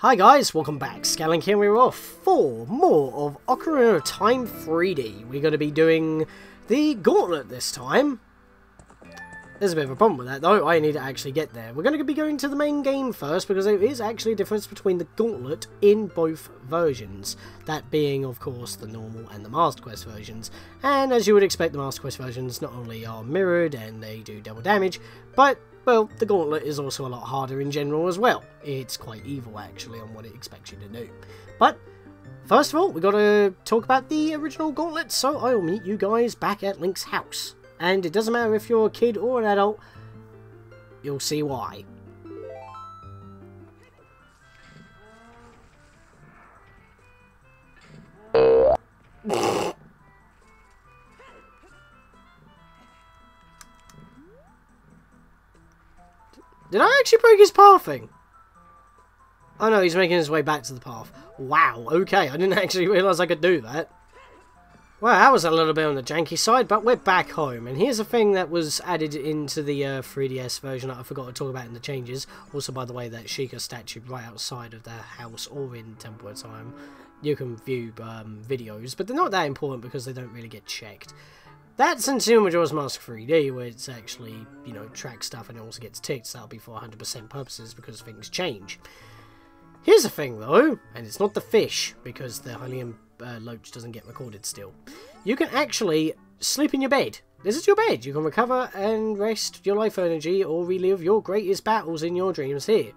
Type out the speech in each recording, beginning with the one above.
Hi guys, welcome back. Scatlink here, we're off for more of Ocarina of Time 3D. We're going to be doing the Gauntlet this time. There's a bit of a problem with that though, I need to actually get there. We're going to be going to the main game first because there is actually a difference between the Gauntlet in both versions. That being, of course, the normal and the Master Quest versions. And as you would expect, the Master Quest versions not only are mirrored and they do double damage, but well, the Gauntlet is also a lot harder in general as well. It's quite evil, actually, on what it expects you to do. But, first of all, we've got to talk about the original Gauntlet, so I'll meet you guys back at Link's house. And it doesn't matter if you're a kid or an adult, you'll see why. Did I actually break his pathing? Oh no, he's making his way back to the path. Wow, okay, I didn't actually realise I could do that. Well, that was a little bit on the janky side, but we're back home. And here's a thing that was added into the 3DS version that I forgot to talk about in the changes. Also, by the way, that Sheikah statue right outside of the house or in Temple of Time. You can view videos, but they're not that important because they don't really get checked. That's in Super Majora's Mask 3D, where it's actually, you know, track stuff and it also gets ticked, so that'll be for 100% purposes because things change. Here's the thing, though, and it's not the fish, because the Hylian Loach doesn't get recorded still. You can actually sleep in your bed. This is your bed. You can recover and rest your life energy or relive your greatest battles in your dreams here.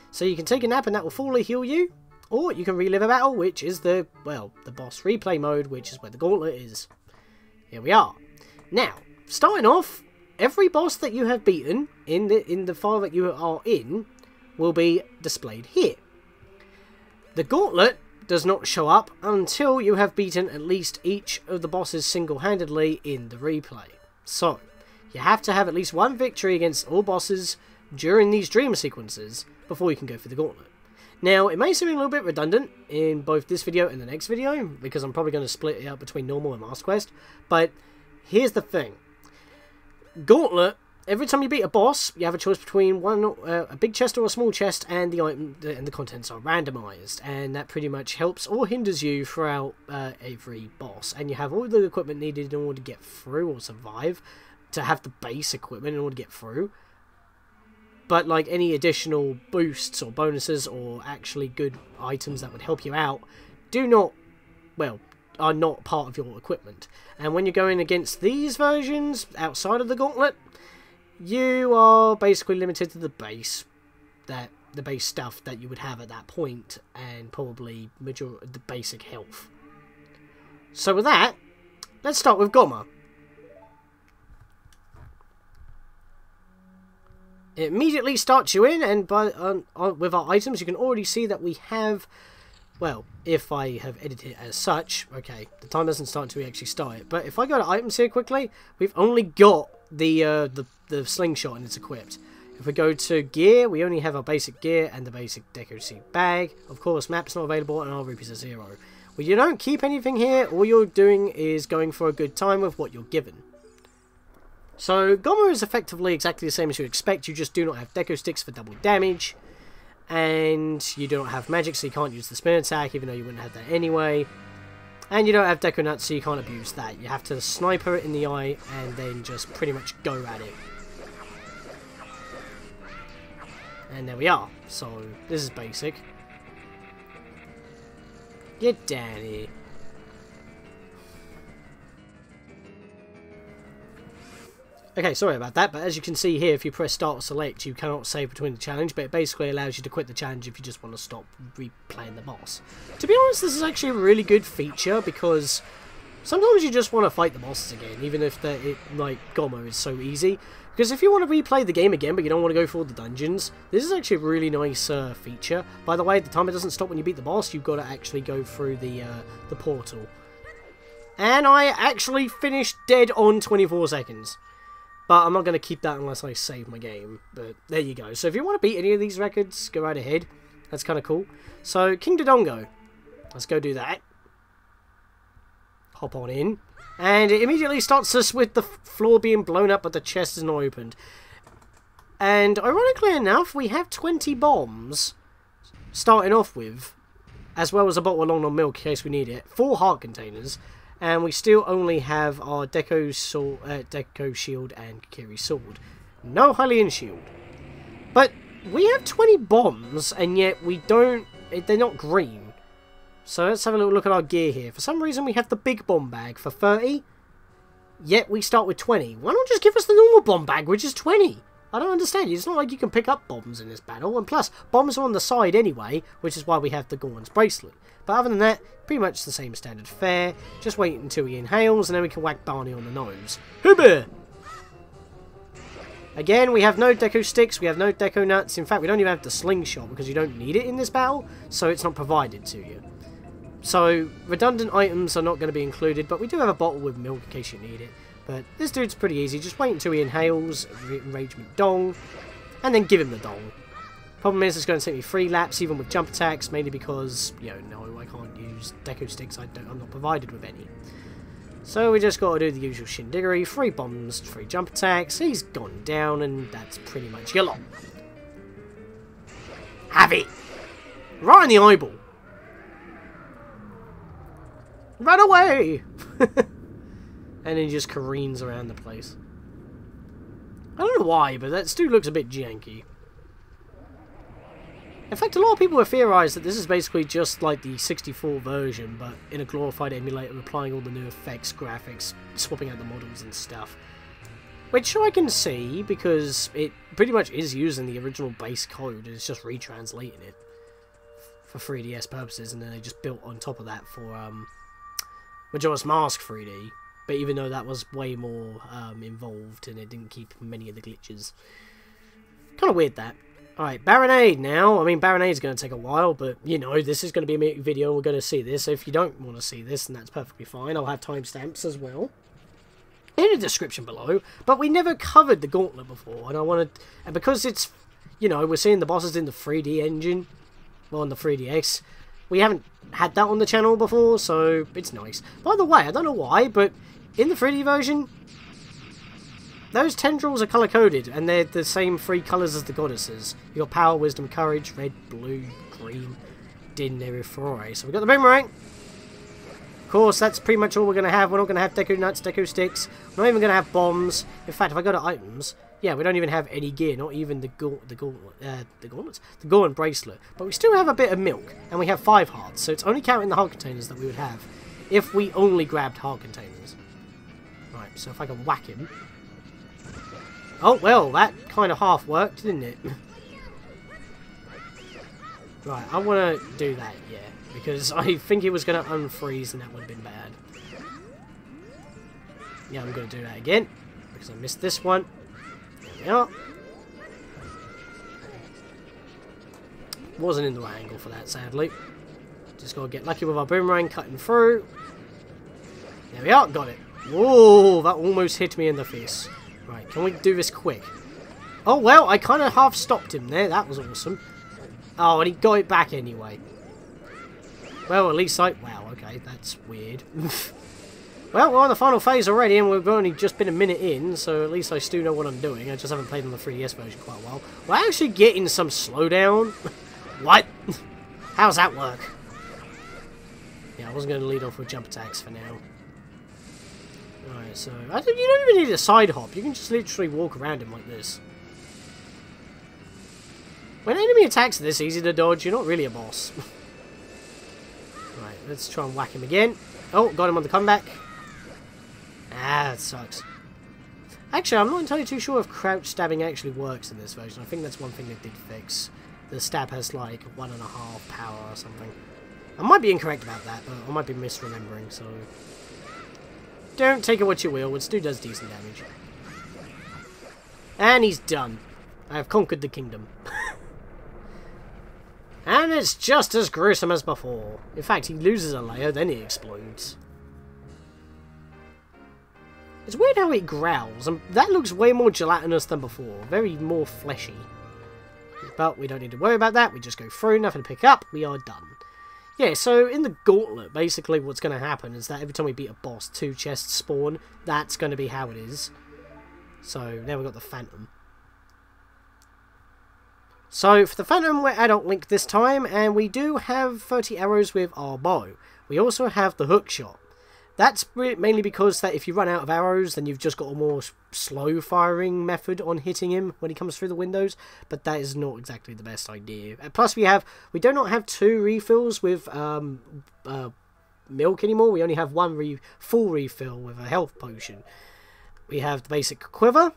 So you can take a nap and that will fully heal you, or you can relive a battle, which is the, well, the boss replay mode, which is where the Gauntlet is. Here we are. Now, starting off, every boss that you have beaten in the file that you are in will be displayed here. The Gauntlet does not show up until you have beaten at least each of the bosses single-handedly in the replay. So, you have to have at least one victory against all bosses during these dream sequences before you can go for the Gauntlet. Now, it may seem a little bit redundant in both this video and the next video, because I'm probably going to split it up between normal and Master Quest, but here's the thing. Gauntlet, every time you beat a boss, you have a choice between a big chest or a small chest, and the item and the contents are randomized, and that pretty much helps or hinders you throughout every boss. And you have all the equipment needed in order to get through or survive, to have the base equipment in order to get through. But like any additional boosts or bonuses or actually good items that would help you out, are not part of your equipment. And when you're going against these versions outside of the Gauntlet, you are basically limited to the base stuff that you would have at that point, and probably the basic health. So with that, let's start with Gohma. It immediately starts you in, and with our items, you can already see that we have, well, if I have edited it as such, okay, the time doesn't start until we actually start it, but if I go to items here quickly, we've only got the slingshot and it's equipped. If we go to gear, we only have our basic gear and the basic decoracy bag. Of course, map's not available and our rupees are 0. Well, you don't keep anything here, all you're doing is going for a good time with what you're given. So, Gohma is effectively exactly the same as you expect, you just do not have deco sticks for double damage, and you do not have magic, so you can't use the spin attack, even though you wouldn't have that anyway. And you don't have deco nuts, so you can't abuse that. You have to snipe her in the eye, and then just pretty much go at it. And there we are. So, this is basic. Get down here. Okay, sorry about that, but as you can see here, if you press start or select, you cannot save between the challenge, but it basically allows you to quit the challenge if you just want to stop replaying the boss. To be honest, this is actually a really good feature, because sometimes you just want to fight the bosses again, even if like Gohma is so easy. Because if you want to replay the game again, but you don't want to go for all the dungeons, this is actually a really nice feature. By the way, the timer doesn't stop when you beat the boss, you've got to actually go through the portal. And I actually finished dead on 24 seconds. But I'm not going to keep that unless I save my game. But there you go. So if you want to beat any of these records, go right ahead. That's kind of cool. So, King Dodongo. Let's go do that. Hop on in. And it immediately starts us with the floor being blown up, but the chest is not opened. And ironically enough, we have 20 bombs. starting off with, as well as a bottle of long long milk in case we need it, 4 heart containers, and we still only have our Deco shield and Kiri sword. No Hylian shield. But we have 20 bombs, and yet we don't... they're not green. So let's have a little look at our gear here. For some reason we have the big bomb bag for 30, yet we start with 20. Why not just give us the normal bomb bag, which is 20? I don't understand. It's not like you can pick up bombs in this battle. And plus, bombs are on the side anyway, which is why we have the Gohma's bracelet. But other than that, pretty much the same standard fare. Just wait until he inhales, and then we can whack Barney on the nose. Hoober! Again, we have no Deco sticks, we have no Deco nuts. In fact, we don't even have the slingshot because you don't need it in this battle, so it's not provided to you. So, redundant items are not going to be included, but we do have a bottle with milk in case you need it. But this dude's pretty easy. Just wait until he inhales, enragement dong, and then give him the dong. Problem is, it's going to take me 3 laps, even with jump attacks, mainly because, you know, no, I can't use Deco sticks. I'm not provided with any. So we just got to do the usual shindiggery. 3 bombs, 3 jump attacks. He's gone down, and that's pretty much your lot. Have it! Right in the eyeball. Run away! And then he just careens around the place. I don't know why, but that dude looks a bit janky. In fact, a lot of people have theorised that this is basically just like the 64 version, but in a glorified emulator, applying all the new effects, graphics, swapping out the models and stuff. Which I can see, because it pretty much is using the original base code, and it's just retranslating it for 3DS purposes, and then they just built on top of that for Majora's Mask 3D. But even though that was way more involved, and it didn't keep many of the glitches. Kind of weird, that. Alright, Barinade now. I mean, Barinade's going to take a while, but, you know, this is going to be a video, and we're going to see this. So if you don't want to see this, then that's perfectly fine. I'll have timestamps as well in the description below. But we never covered the Gauntlet before, and I wanted... And because it's, you know, we're seeing the bosses in the 3D engine, well, on the 3DX, we haven't had that on the channel before, so it's nice. By the way, I don't know why, but in the 3D version, those tendrils are colour-coded, and they're the same 3 colours as the goddesses. You got power, wisdom, courage, red, blue, green, din, erifore. So we've got the boomerang. Of course, that's pretty much all we're going to have. We're not going to have Deco nuts, Deco sticks. We're not even going to have bombs. In fact, if I go to items, yeah, we don't even have any gear, not even the gauntlets, the Gohma bracelet. But we still have a bit of milk, and we have 5 hearts, so it's only counting the heart containers that we would have if we only grabbed heart containers. Right, so if I can whack him. Oh, well, that kind of half worked, didn't it? Right, I want to do that, yeah, because I think it was going to unfreeze, and that would have been bad. Yeah, I'm going to do that again, because I missed this one. There we are. Wasn't in the right angle for that, sadly. Just got to get lucky with our boomerang cutting through. There we are, got it. Whoa, that almost hit me in the face. Right, can we do this quick? Oh, well, I kind of half stopped him there. That was awesome. Oh, and he got it back anyway. Well, at least I... Wow, okay, that's weird. Well, we're on the final phase already, and we've only just been a minute in, so at least I still know what I'm doing. I just haven't played on the 3DS version quite a while. We're actually getting some slowdown. What? How's that work? Yeah, I wasn't going to lead off with jump attacks for now. Alright, so... you don't even need a side hop. You can just literally walk around him like this. When enemy attacks are this easy to dodge, you're not really a boss. Right, let's try and whack him again. Oh, got him on the comeback. Ah, that sucks. Actually, I'm not entirely too sure if crouch stabbing actually works in this version. I think that's one thing they did fix. The stab has like 1.5 power or something. I might be incorrect about that, but I might be misremembering, so... Don't take it what you will, this dude does decent damage. And he's done. I have conquered the kingdom. And it's just as gruesome as before. In fact, he loses a layer, then he explodes. It's weird how it growls, and that looks way more gelatinous than before. Very more fleshy. But we don't need to worry about that, we just go through, nothing to pick up, we are done. Yeah, so in the Gauntlet, basically what's going to happen is that every time we beat a boss, 2 chests spawn. That's going to be how it is. So, now we've got the Phantom. So, for the Phantom, we're Adult Link this time, and we do have 30 arrows with our bow. We also have the hook shot. That's mainly because that if you run out of arrows, then you've just got a more slow firing method on hitting him when he comes through the windows, but that is not exactly the best idea. Plus, we do not have 2 refills with milk anymore. We only have 1 full refill with a health potion. We have the basic quiver.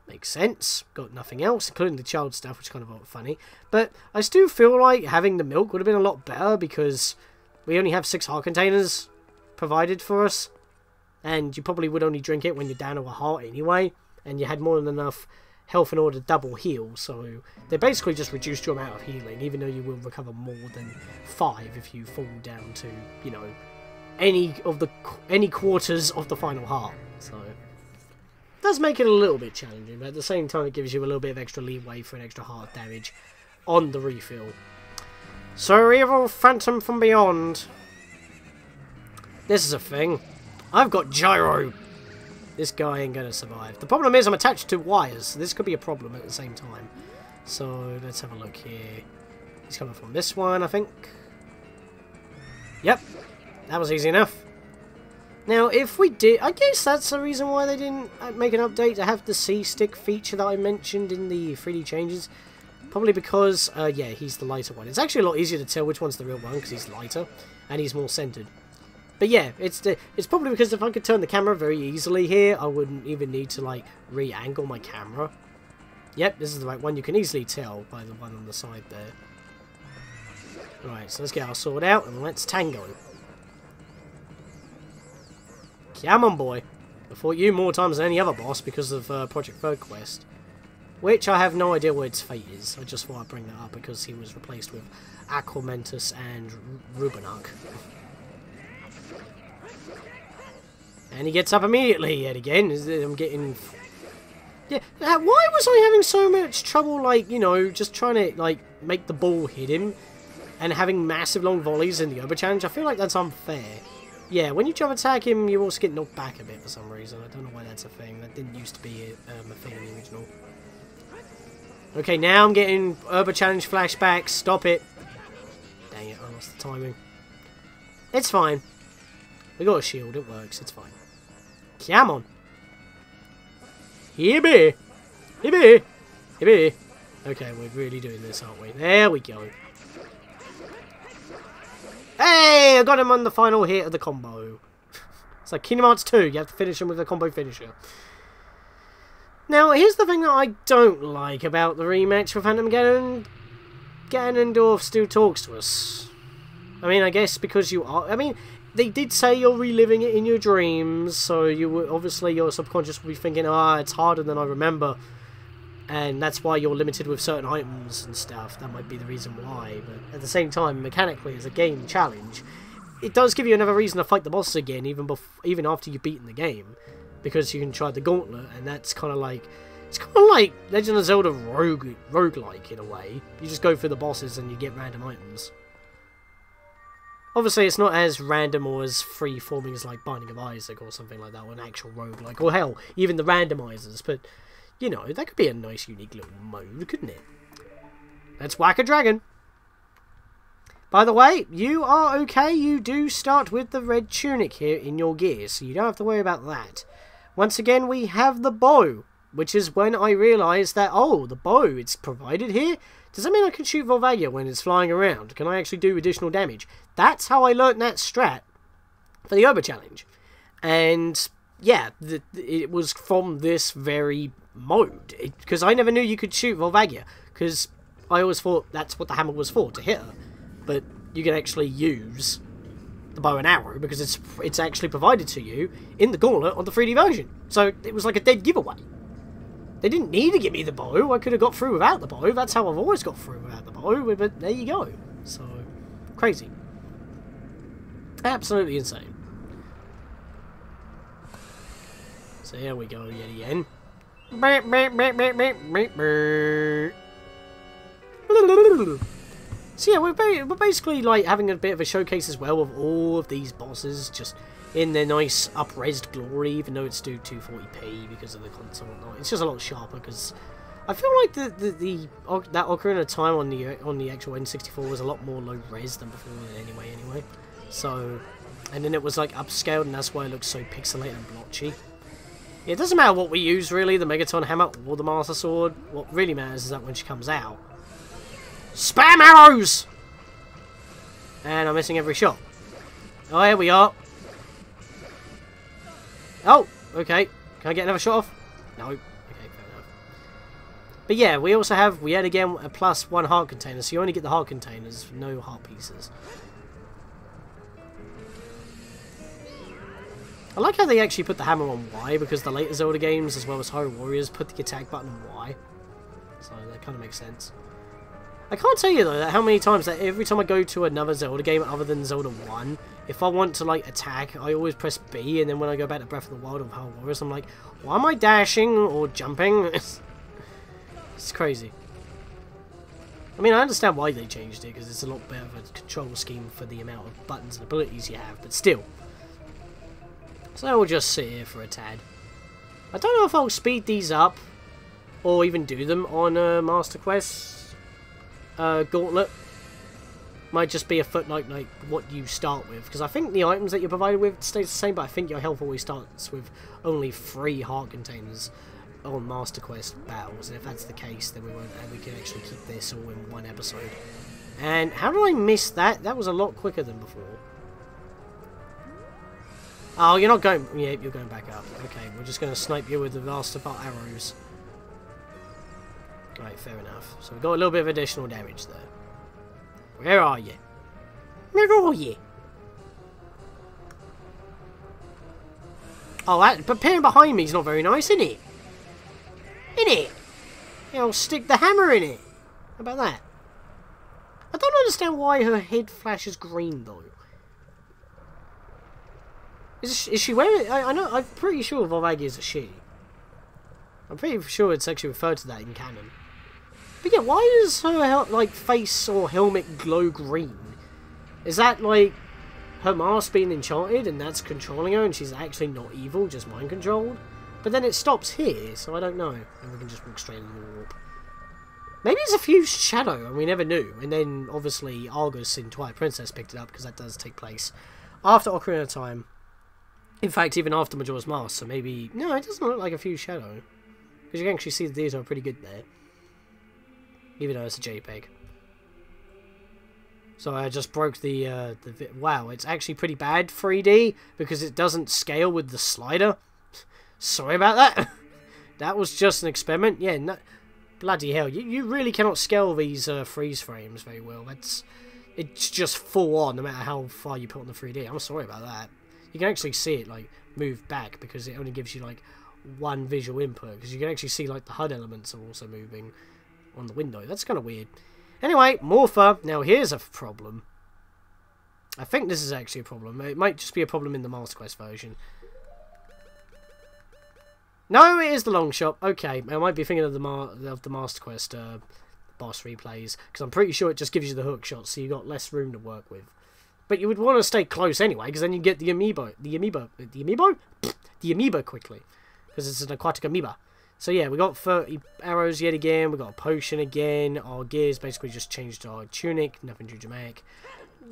Makes sense. Got nothing else, including the child stuff, which is kind of funny. But I still feel like having the milk would have been a lot better because we only have 6 heart containers provided for us, and you probably would only drink it when you're down to a heart anyway, and you had more than enough health in order to double heal, so they basically just reduced your amount of healing, even though you will recover more than 5 if you fall down to, you know, any quarters of the final heart. So it does make it a little bit challenging, but at the same time it gives you a little bit of extra leeway for an extra heart damage on the refill. So evil Phantom from Beyond. This is a thing. I've got gyro. This guy ain't gonna survive. The problem is I'm attached to wires, so this could be a problem at the same time. So let's have a look here. He's coming from this one, I think. Yep. That was easy enough. Now, if we did... I guess that's the reason why they didn't make an update to have the C-stick feature that I mentioned in the 3D changes. Probably because, yeah, he's the lighter one. It's actually a lot easier to tell which one's the real one, because he's lighter, and he's more centered. But yeah, it's probably because if I could turn the camera very easily here, I wouldn't even need to, like, re-angle my camera. Yep, this is the right one. You can easily tell by the one on the side there. Right, so let's get our sword out, and let's tango. Come on, boy. I fought you more times than any other boss because of Project Third Quest. Which I have no idea what its fate is. I just thought I'd bring that up because he was replaced with Aquamentus and Rubenuk. And he gets up immediately yet again. I'm getting... Yeah, why was I having so much trouble, like, you know, just trying to, like, make the ball hit him and having massive long volleys in the Ober Challenge? I feel like that's unfair. Yeah, when you jump attack him, you also get knocked back a bit for some reason. I don't know why that's a thing. That didn't used to be a thing in the original. Okay, now I'm getting Ober Challenge flashbacks. Stop it. Dang it, I lost the timing. It's fine. We got a shield, it works, it's fine. Come on. Here be. Here be. Here be. Okay, we're really doing this, aren't we? There we go. Hey, I got him on the final hit of the combo. It's like Kingdom Hearts 2, you have to finish him with a combo finisher. Now, here's the thing that I don't like about the rematch with Phantom Ganon. Ganondorf still talks to us. I mean, I guess because you are... I mean, they did say you're reliving it in your dreams, so obviously your subconscious will be thinking, ah, it's harder than I remember. And that's why you're limited with certain items and stuff. That might be the reason why. But at the same time, mechanically, as a game challenge, it does give you another reason to fight the boss again, even after you've beaten the game. Because you can try the gauntlet, and that's kind of like... It's kind of like Legend of Zelda roguelike in a way. You just go through the bosses and you get random items. Obviously, it's not as random or as free-forming as like Binding of Isaac or something like that, or an actual roguelike. Or hell, even the randomizers. But, you know, that could be a nice, unique little mode, couldn't it? Let's whack a dragon. By the way, you are okay. You do start with the red tunic here in your gear, so you don't have to worry about that. Once again, we have the bow, which is when I realised that, oh, the bow, it's provided here? Does that mean I can shoot Volvagia when it's flying around? Can I actually do additional damage? That's how I learnt that strat for the Ober Challenge. And, yeah, it was from this very mode. Because I never knew you could shoot Volvagia. Because I always thought that's what the hammer was for, to hit her. But you can actually use the bow and arrow because it's actually provided to you in the gauntlet on the 3D version. So it was like a dead giveaway. They didn't need to give me the bow. I could have got through without the bow. That's how I've always got through without the bow. But there you go. So, crazy. Absolutely insane. So here we go yet again. So yeah, we're basically like having a bit of a showcase as well of all of these bosses just in their nice up-resed glory, even though it's still 240p because of the console and whatnot. It's just a lot sharper because I feel like that Ocarina of Time on the actual N64 was a lot more low res than before anyway. So, and then it was like upscaled, and that's why it looks so pixelated and blotchy. It doesn't matter what we use really, the Megaton Hammer or the Master Sword. What really matters is that when she comes out, spam arrows! And I'm missing every shot. Oh, here we are. Oh, okay. Can I get another shot off? No. Okay, fair enough. But yeah, we also have, we had again a +1 heart container, so you only get the heart containers, no heart pieces. I like how they actually put the hammer on Y, because the later Zelda games, as well as Hyrule Warriors, put the attack button on Y. So that kind of makes sense. I can't tell you though that how many times that every time I go to another Zelda game other than Zelda 1, if I want to like attack, I always press B, and then when I go back to Breath of the Wild or Hyrule Warriors, I'm like, why am I dashing or jumping? It's crazy. I mean, I understand why they changed it, because it's a lot better of a control scheme for the amount of buttons and abilities you have, but still. So we'll just sit here for a tad. I don't know if I'll speed these up, or even do them on Master Quest Gauntlet. Might just be a footnote like what you start with, because I think the items that you're provided with stays the same, but I think your health always starts with only 3 heart containers on Master Quest battles, and if that's the case, then we can actually keep this all in one episode. And how did I miss that? That was a lot quicker than before. Oh, you're not going... Yeah, you're going back up. Okay, we're just going to snipe you with the last of our arrows. Right, fair enough. So we've got a little bit of additional damage there. Where are you? Where are you? Oh, that... But peering behind me is not very nice, isn't it? Isn't it? Yeah, I'll stick the hammer in it. How about that? I don't understand why her head flashes green, though. Is she wearing... I know, I'm pretty sure Volvagia is a she. I'm pretty sure it's actually referred to that in canon. But yeah, why does her, like, face or helmet glow green? Is that, like, her mask being enchanted and that's controlling her and she's actually not evil, just mind-controlled? But then it stops here, so I don't know. And we can just walk straight into the warp. Maybe it's a fused shadow, and we never knew. And then, obviously, Argus in Twilight Princess picked it up, because that does take place after Ocarina of Time. In fact, even after Majora's Mask, so maybe... No, it doesn't look like a fused shadow. Because you can actually see the detail pretty good there. Even though it's a JPEG. So I just broke the wow, it's actually pretty bad 3D, because it doesn't scale with the slider. Sorry about that. That was just an experiment. Yeah, no, bloody hell. You really cannot scale these freeze frames very well. It's just full on, no matter how far you put on the 3D. I'm sorry about that. You can actually see it, like, move back, because it only gives you, like, one visual input. Because you can actually see, like, the HUD elements are also moving on the window. That's kind of weird. Anyway, Morpha. Now, here's a problem. I think this is actually a problem. It might just be a problem in the Master Quest version. No, it is the long shot. Okay, I might be thinking of the Master Quest boss replays, because I'm pretty sure it just gives you the hook shot, so you've got less room to work with. But you would want to stay close anyway, because then you get the amoeba quickly, because it's an aquatic amoeba. So yeah, we got 30 arrows yet again. We got a potion again. Our gears basically just changed our tunic. Nothing too dramatic.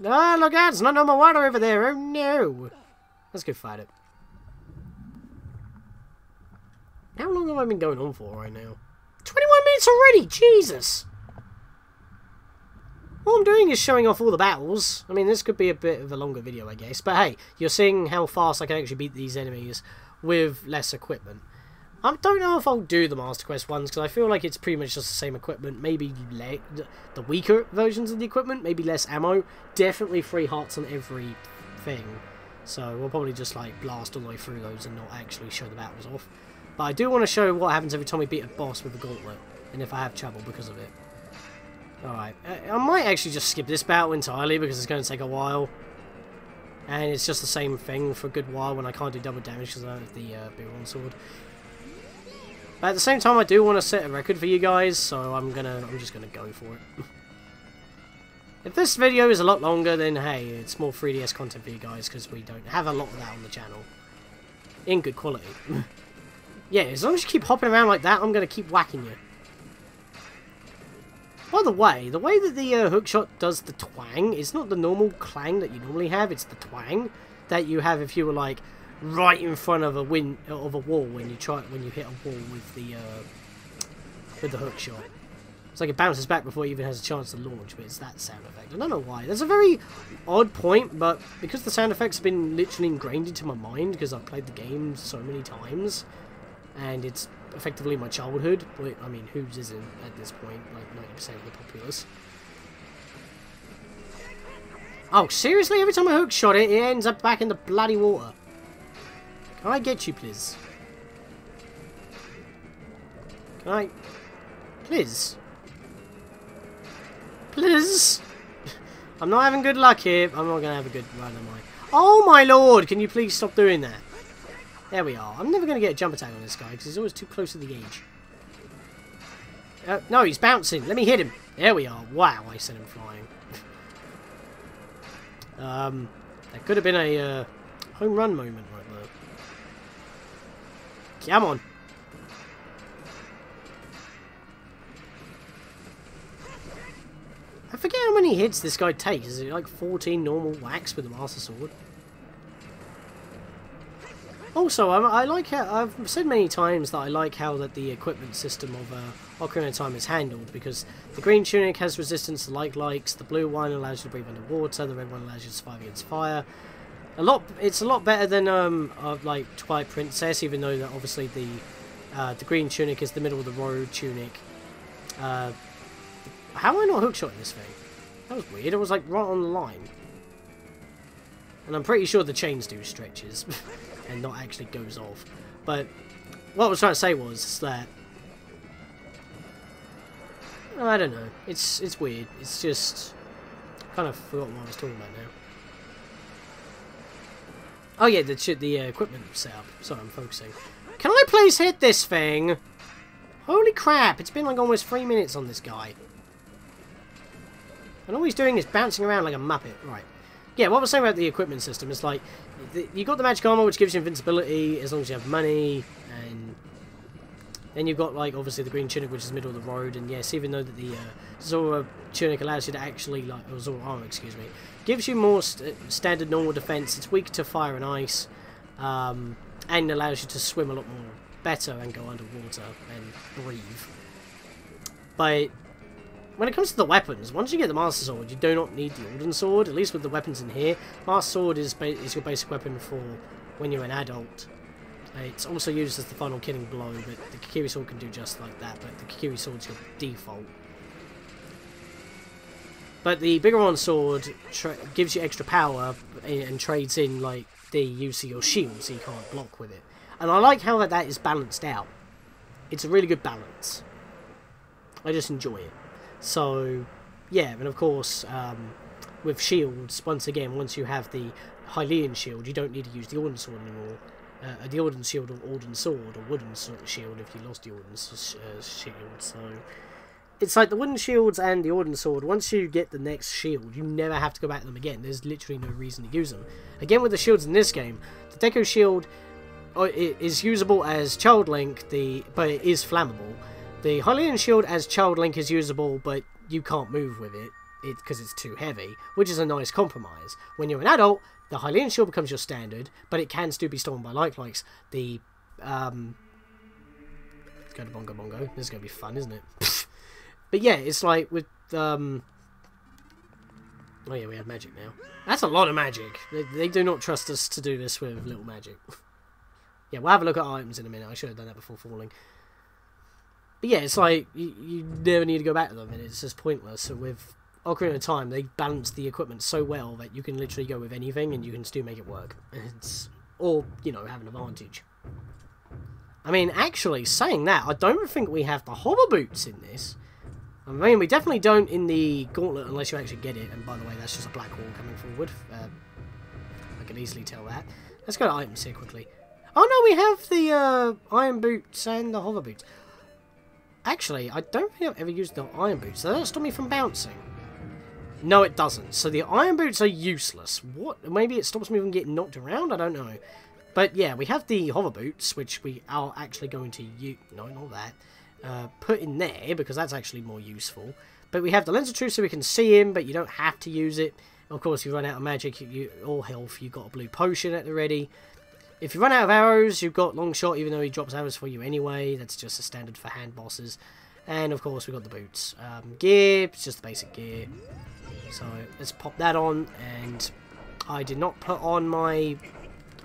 Ah, look out! It's not no more water over there. Oh no! Let's go fight it. How long have I been going on for right now? 21 minutes already! Jesus! All I'm doing is showing off all the battles. I mean, this could be a bit of a longer video, I guess. But hey, you're seeing how fast I can actually beat these enemies with less equipment. I don't know if I'll do the Master Quest ones, because I feel like it's pretty much just the same equipment. Maybe the weaker versions of the equipment, maybe less ammo. Definitely 3 hearts on every thing. So we'll probably just like blast all the way through those and not actually show the battles off. But I do want to show what happens every time we beat a boss with a gauntlet, and if I have trouble because of it. Alright, I might actually just skip this battle entirely, because it's going to take a while. And it's just the same thing for a good while when I can't do double damage because I don't have the Biron sword. But at the same time, I do want to set a record for you guys, so I'm just gonna go for it. If this video is a lot longer, then hey, it's more 3DS content for you guys, because we don't have a lot of that on the channel. In good quality. Yeah, as long as you keep hopping around like that, I'm gonna keep whacking you. By the way that the hookshot does the twang is not the normal clang that you normally have. It's the twang that you have if you were like right in front of a wall when you hit a wall with the hookshot. It's like it bounces back before it even has a chance to launch, but it's that sound effect. I don't know why. That's a very odd point, but because the sound effects have been literally ingrained into my mind because I've played the game so many times, and it's effectively my childhood. But, I mean, whose isn't at this point? Like 90% of the populace. Oh, seriously? Every time I hookshot it, it ends up back in the bloody water. Can I get you, please? Can I... Please? Please? I'm not having good luck here. I'm not going to have a good run, am I? Oh, my lord! Can you please stop doing that? There we are. I'm never going to get a jump attack on this guy because he's always too close to the edge. No, he's bouncing. Let me hit him. There we are. Wow, I sent him flying. That could have been a home run moment right there. Come on. I forget how many hits this guy takes. Is it like 14 normal whacks with the Master Sword? Also, I like how, I've said many times that I like how that the equipment system of Ocarina of Time is handled, because the green tunic has resistance to likes, the blue one allows you to breathe underwater, the red one allows you to survive against fire. It's a lot better than like Twilight Princess, even though that obviously the green tunic is the middle of the road tunic. How am I not hookshotting this thing? That was weird. It was like right on the line. And I'm pretty sure the chains do stretches and not actually goes off. But what I was trying to say was that I don't know. It's weird. It's just kind of forgotten what I was talking about now. Oh yeah, the equipment setup. Sorry, I'm focusing. Can I please hit this thing? Holy crap! It's been like almost 3 minutes on this guy. And all he's doing is bouncing around like a muppet. Right. Yeah, what I was saying about the equipment system is like, you got the magic armor, which gives you invincibility as long as you have money, and then you've got like obviously the green tunic, which is middle of the road. And yes, even though that the Zora tunic allows you to actually like, or Zora armor, excuse me, gives you more standard normal defense. It's weak to fire and ice, and allows you to swim a lot more better and go underwater and breathe. But when it comes to the weapons, once you get the Master Sword, you do not need the Orden Sword, at least with the weapons in here. Master Sword is your basic weapon for when you're an adult. It's also used as the final killing blow, but the Kikiri Sword can do just like that, but the Kikiri Sword's your default. But the Bigger One Sword gives you extra power and trades in like the use of your shield, so you can't block with it. And I like how that is balanced out. It's a really good balance. I just enjoy it. So, yeah, and of course, with shields, once again, once you have the Hylian shield, you don't need to use the Orden Sword anymore. The Orden Shield or Orden Sword, or Wooden Shield if you lost the Orden Shield. So, it's like the Wooden Shields and the Orden Sword, once you get the next shield, you never have to go back to them again. There's literally no reason to use them. Again, with the shields in this game, the Deku Shield is usable as Child Link, but it is flammable. The Hylian Shield as Child Link is usable, but you can't move with it because it's too heavy, which is a nice compromise. When you're an adult, the Hylian Shield becomes your standard, but it can still be stolen by likes. Let's go to Bongo Bongo. This is going to be fun, isn't it? But yeah, it's like with... Oh yeah, we have magic now. That's a lot of magic. They do not trust us to do this with little magic. Yeah, we'll have a look at items in a minute. I should have done that before falling. But yeah, it's like, you never need to go back to them, and it's just pointless. So with Ocarina of Time, they balance the equipment so well that you can literally go with anything, and you can still make it work. Or, you know, have an advantage. I mean, actually, saying that, I don't think we have the hover boots in this. I mean, we definitely don't in the gauntlet unless you actually get it, and by the way, that's just a black hole coming forward. I can easily tell that. Let's go to items here quickly. Oh no, we have the iron boots and the hover boots. Actually, I don't think I've ever used the iron boots. Does that stop me from bouncing? No, it doesn't. So the iron boots are useless. What? Maybe it stops me from getting knocked around? I don't know. But yeah, we have the hover boots, which we are actually going to use... No, not that. Put in there, because that's actually more useful. But we have the Lens of Truth so we can see him, but you don't have to use it. Of course, if you run out of magic or health, you've got a blue potion at the ready. If you run out of arrows, you've got Long Shot, even though he drops arrows for you anyway. That's just a standard for hand bosses. And, of course, we've got the boots. Gear, it's just the basic gear. So, let's pop that on. And I did not put on my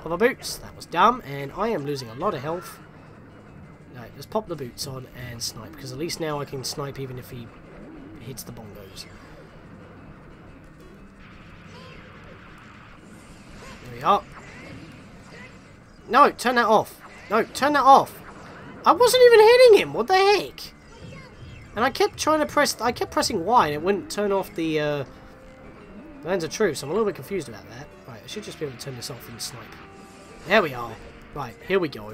other boots. That was dumb. And I am losing a lot of health. Right, let's pop the boots on and snipe. Because at least now I can snipe even if he hits the bongos. There we are. No, turn that off. No, turn that off. I wasn't even hitting him. What the heck? And I kept trying to press... I kept pressing Y and it wouldn't turn off the Lens of Truth. So I'm a little bit confused about that. Right, I should just be able to turn this off and snipe. There we are. Right, here we go.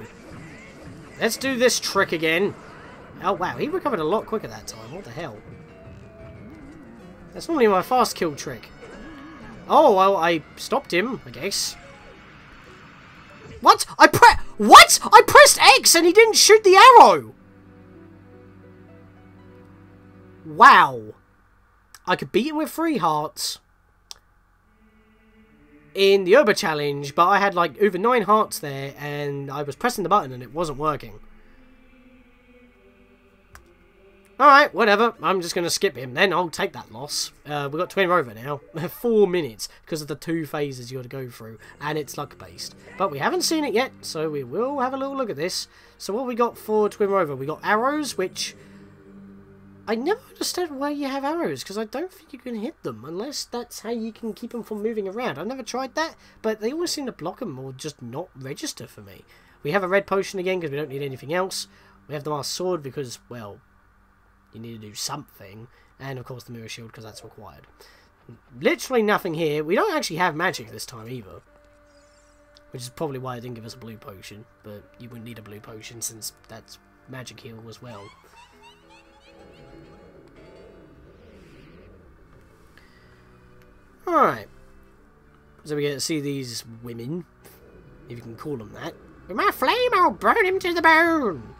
Let's do this trick again. Oh, wow. He recovered a lot quicker that time. What the hell? That's normally my fast kill trick. Oh, well, I stopped him, I guess. What? What? I pressed X and he didn't shoot the arrow! Wow. I could beat him with 3 hearts in the Uber challenge, but I had like over 9 hearts there and I was pressing the button and it wasn't working. Alright, whatever. I'm just going to skip him then. I'll take that loss. We've got Twinrova now. 4 minutes because of the 2 phases you got to go through. And it's luck-based. But we haven't seen it yet, so we will have a little look at this. So what we got for Twinrova? We got arrows, which... I never understood why you have arrows, because I don't think you can hit them, unless that's how you can keep them from moving around. I've never tried that, but they always seem to block them or just not register for me. We have a red potion again, because we don't need anything else. We have the Master Sword, because, well... you need to do something, and of course the mirror shield because that's required. Literally nothing here. We don't actually have magic this time either, which is probably why I didn't give us a blue potion, but you wouldn't need a blue potion since that's magic heal as well. Alright, so we get to see these women, if you can call them that. With my flame I'll burn him to the bone!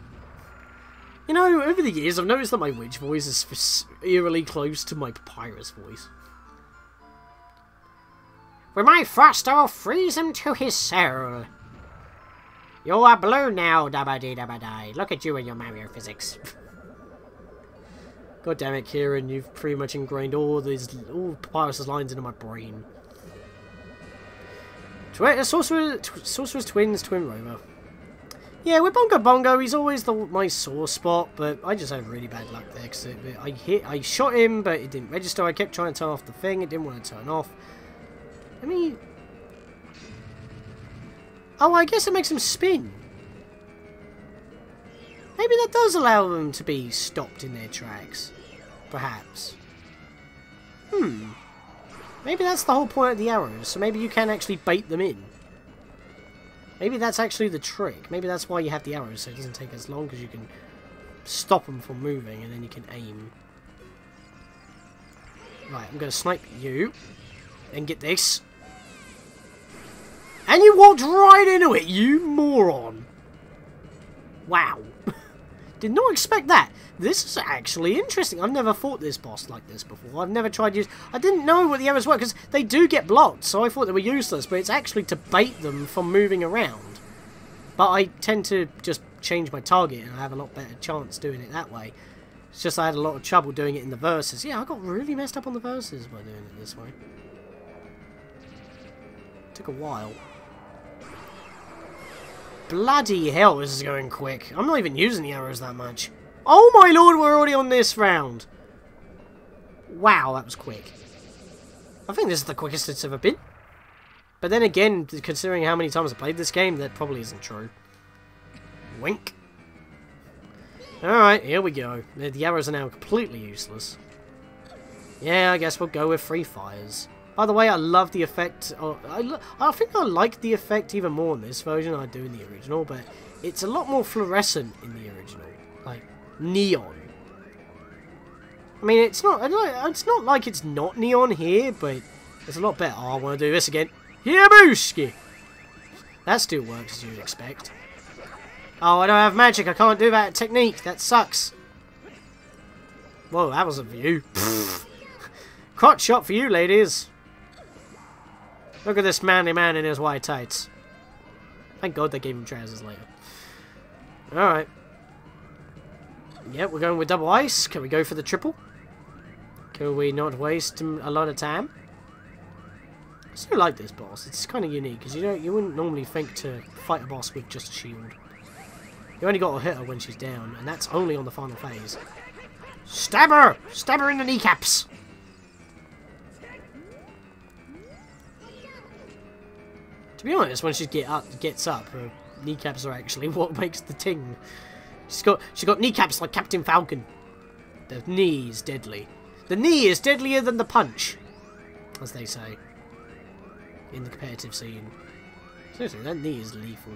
You know, over the years, I've noticed that my witch voice is eerily close to my papyrus voice. With my frost, I will freeze him to his soul. You are blue now, dabba-dee-dabba-die. Look at you and your Mario physics. God damn it, Kieran, you've pretty much ingrained all papyrus's lines into my brain. Sorcerer's Twins, Twinrova. Yeah, with Bongo Bongo, he's always my sore spot, but I just had really bad luck there, because I shot him, but it didn't register. I kept trying to turn off the thing, it didn't want to turn off. I mean... oh, I guess it makes him spin. Maybe that does allow them to be stopped in their tracks. Perhaps. Maybe that's the whole point of the arrows, so maybe you can actually bait them in. Maybe that's actually the trick. Maybe that's why you have the arrows, so it doesn't take as long, because you can stop them from moving, and then you can aim. Right, I'm going to snipe you, and get this. And you walked right into it, you moron! Wow. Did not expect that. This is actually interesting. I've never fought this boss like this before. I've never tried to use... I didn't know what the arrows were, because they do get blocked, so I thought they were useless, but it's actually to bait them from moving around. But I tend to just change my target, and I have a lot better chance doing it that way. It's just I had a lot of trouble doing it in the verses. Yeah, I got really messed up on the verses by doing it this way. Took a while. Bloody hell, this is going quick. I'm not even using the arrows that much. Oh my lord, we're already on this round. Wow, that was quick. I think this is the quickest it's ever been. But then again, considering how many times I played this game, that probably isn't true. Wink. Alright, here we go. The arrows are now completely useless. Yeah, I guess we'll go with free fires. By the way, I love the effect. I think I like the effect even more in this version than I do in the original, but it's a lot more fluorescent in the original, like neon. I mean, it's not like it's not neon here, but it's a lot better. Oh, I want to do this again. Yeah, booski. That still works as you'd expect. Oh, I don't have magic. I can't do that technique. That sucks. Whoa, that was a view. Crotch shot for you, ladies. Look at this manly man in his white tights. Thank God they gave him trousers later. Alright. Yep, we're going with double ice. Can we go for the triple? Can we not waste a lot of time? I still like this boss. It's kind of unique, because you wouldn't normally think to fight a boss with just a shield. You only got to hit her when she's down, and that's only on the final phase. Stab her! Stab her in the kneecaps! To be honest, when she gets up, her kneecaps are actually what makes the ting. She's got kneecaps like Captain Falcon. The knee is deadly. The knee is deadlier than the punch, as they say in the competitive scene. Seriously, that knee is lethal.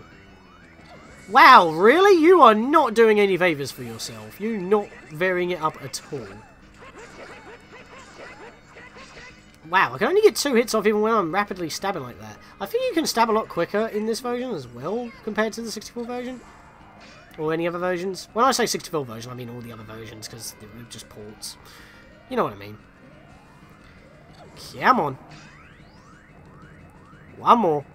Wow, really? You are not doing any favours for yourself. You're not varying it up at all. Wow, I can only get 2 hits off even when I'm rapidly stabbing like that. I think you can stab a lot quicker in this version as well, compared to the 64 version. Or any other versions. When I say 64 version, I mean all the other versions, because they're just ports. You know what I mean. Come on. One more.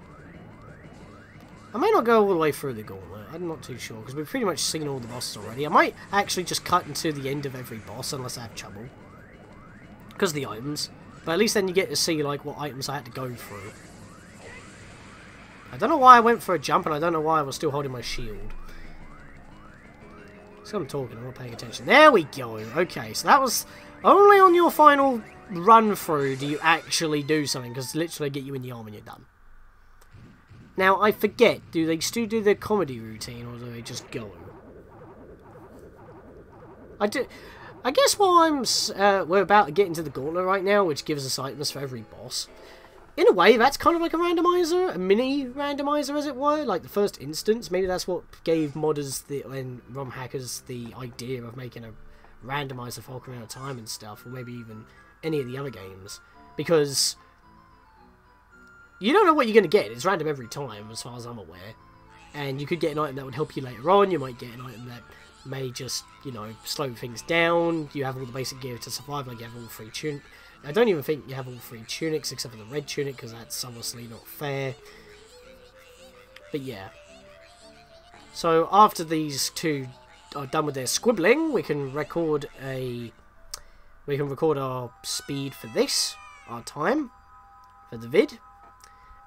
I may not go all the way through the gauntlet. I'm not too sure, because we've pretty much seen all the bosses already. I might actually just cut into the end of every boss, unless I have trouble. Because of the items. But at least then you get to see, like, what items I had to go through. I don't know why I went for a jump, and I don't know why I was still holding my shield. So I'm talking, I'm not paying attention. There we go. Okay, so that was only on your final run through do you actually do something, because literally get you in the arm and you're done. Now, I forget, do they still do their comedy routine, or do they just go? I guess while we're about to get into the gauntlet right now, which gives us items for every boss. In a way, that's kind of like a randomizer, a mini randomizer, as it were. Like the first instance, maybe that's what gave modders and ROM hackers the idea of making a randomizer for Ocarina of Time and stuff, or maybe even any of the other games, because you don't know what you're going to get. It's random every time, as far as I'm aware. And you could get an item that would help you later on. You might get an item that may just, you know, slow things down. You have all the basic gear to survive, like you have all 3 tunics. I don't even think you have all 3 tunics, except for the red tunic, because that's obviously not fair. But yeah. So after these 2 are done with their squibbling, we can record our speed for this, our time, for the vid.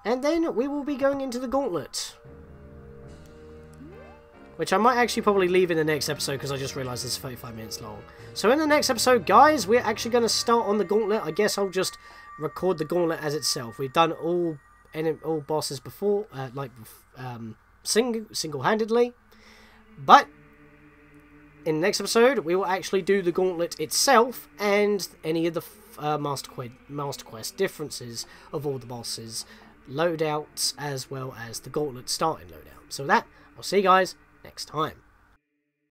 And then we will be going into the gauntlet. Which I might actually probably leave in the next episode, because I just realised it's 35 minutes long. So in the next episode, guys, we're actually going to start on the gauntlet. I guess I'll just record the gauntlet as itself. We've done all bosses before, single-handedly. But in the next episode, we will actually do the gauntlet itself and any of the Master Quest differences of all the bosses, loadouts, as well as the gauntlet starting loadout. So with that, I'll see you guys next time.